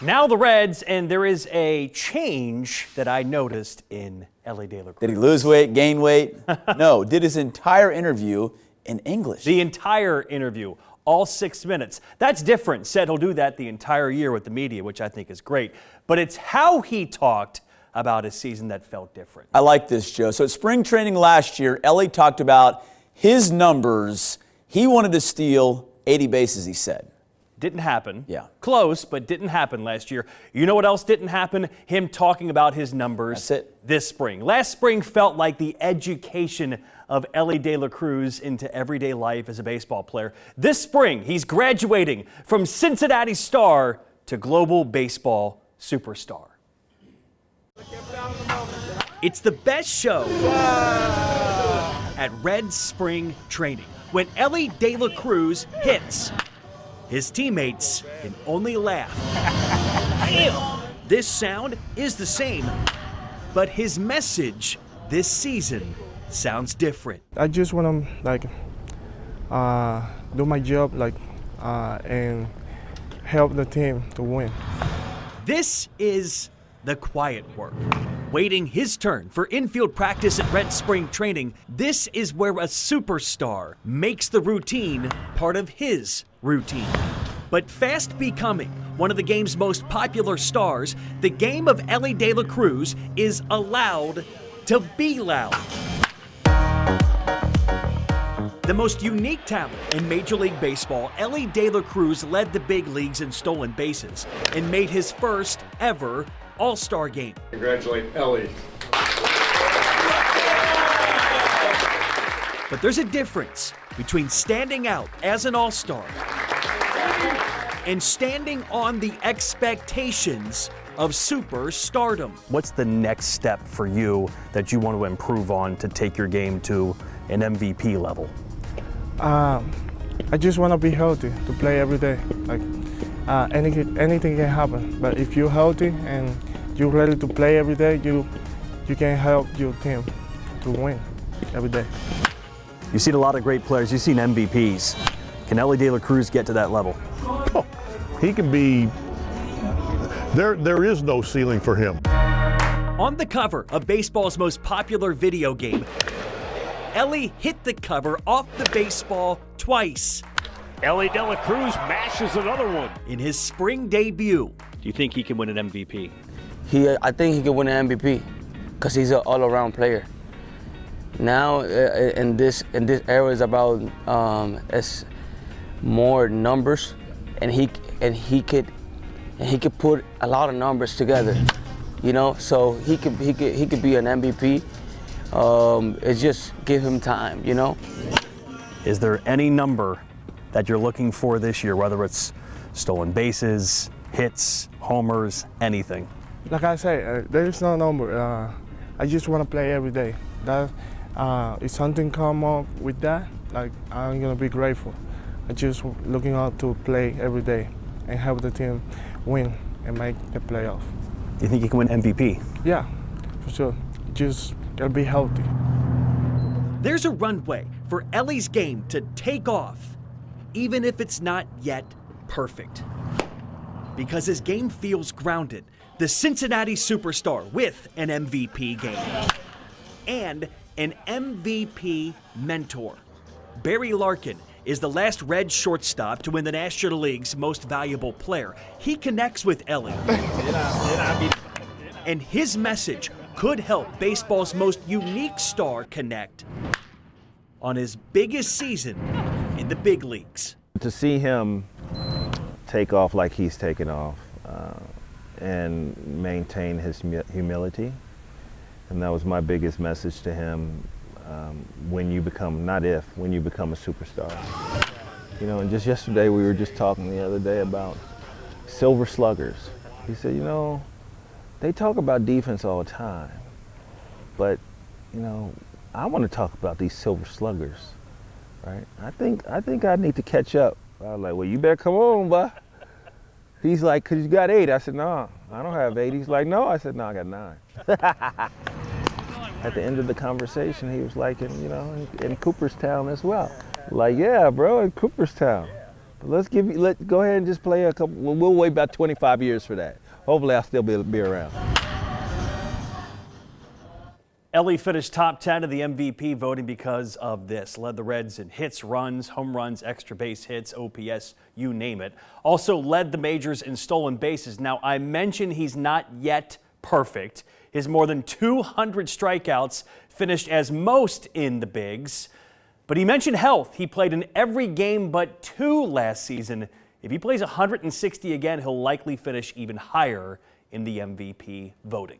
Now the Reds, and there is a change that I noticed in Elly De La Cruz. Did he lose weight, gain weight? No, did his entire interview in English. The entire interview, all 6 minutes. That's different. Said he'll do that the entire year with the media, which I think is great. But it's how he talked about his season that felt different. I like this, Joe. So at spring training last year, Elly talked about his numbers. He wanted to steal 80 bases, he said. Didn't happen. Yeah. Close, but didn't happen last year. You know what else didn't happen? Him talking about his numbers this spring. Last spring felt like the education of Elly De La Cruz into everyday life as a baseball player. This spring, he's graduating from Cincinnati star to global baseball superstar. It's the best show at Red Spring Training when Elly De La Cruz hits. His teammates can only laugh. This sound is the same, but his message this season sounds different. I just want to do my job and help the team to win. This is the quiet work. Waiting his turn for infield practice at Red Spring Training, this is where a superstar makes the routine part of his routine. But fast becoming one of the game's most popular stars, the game of Elly De La Cruz is allowed to be loud. The most unique talent in Major League Baseball, Elly De La Cruz led the big leagues in stolen bases and made his first ever All-Star game. Congratulate Elly. But there's a difference between standing out as an All-Star and standing on the expectations of superstardom. What's the next step for you that you want to improve on to take your game to an MVP level? I just want to be healthy to play every day. Anything can happen, but if you're healthy and you're ready to play every day, you can help your team to win every day. You've seen a lot of great players. You've seen MVPs. Can Elly De La Cruz get to that level? Oh, he can be. There is no ceiling for him. On the cover of baseball's most popular video game, Elly hit the cover off the baseball twice. Elly De La Cruz mashes another one. In his spring debut, do you think he can win an MVP? I think he can win an MVP because he's an all-around player. Now, in this era, is about it's more numbers, and he could put a lot of numbers together. You know, so he could be an MVP. It's just give him time. You know. Is there any number that you're looking for this year, whether it's stolen bases, hits, homers, anything? Like I say, there is no number. I just want to play every day. If something come up with that, I'm gonna be grateful. I'm just looking out to play every day and help the team win and make the playoff. Do you think you can win MVP? Yeah, for sure. Just gotta be healthy. There's a runway for Elly's game to take off, even if it's not yet perfect. Because his game feels grounded, the Cincinnati superstar with an MVP game and an MVP mentor. Barry Larkin is the last Red shortstop to win the National League's Most Valuable Player. He connects with Elly, and his message could help baseball's most unique star connect on his biggest season in the big leagues. To see him take off like he's taken off and maintain his humility, and that was my biggest message to him. When you become, when you become a superstar. You know, and just yesterday we were just talking the other day about silver sluggers. He said, you know, they talk about defense all the time, but, you know, I want to talk about these silver sluggers, right? I think I need to catch up. I was like, well, you better come on, bud. He's like, 'cause you got 8. I said, no, I don't have 8. He's like, no. I said, no, I got 9. At the end of the conversation, he was like, in Cooperstown as well. Like, yeah, bro, in Cooperstown. Go ahead and just play a couple. We'll wait about 25 years for that. Hopefully, I'll still be around. Elly finished top 10 of the MVP voting because of this. Led the Reds in hits, runs, home runs, extra base hits, OPS, you name it. Also led the majors in stolen bases. Now, I mentioned he's not yet perfect. His more than 200 strikeouts finished as most in the bigs. But he mentioned health. He played in every game but 2 last season. If he plays 160 again, he'll likely finish even higher in the MVP voting.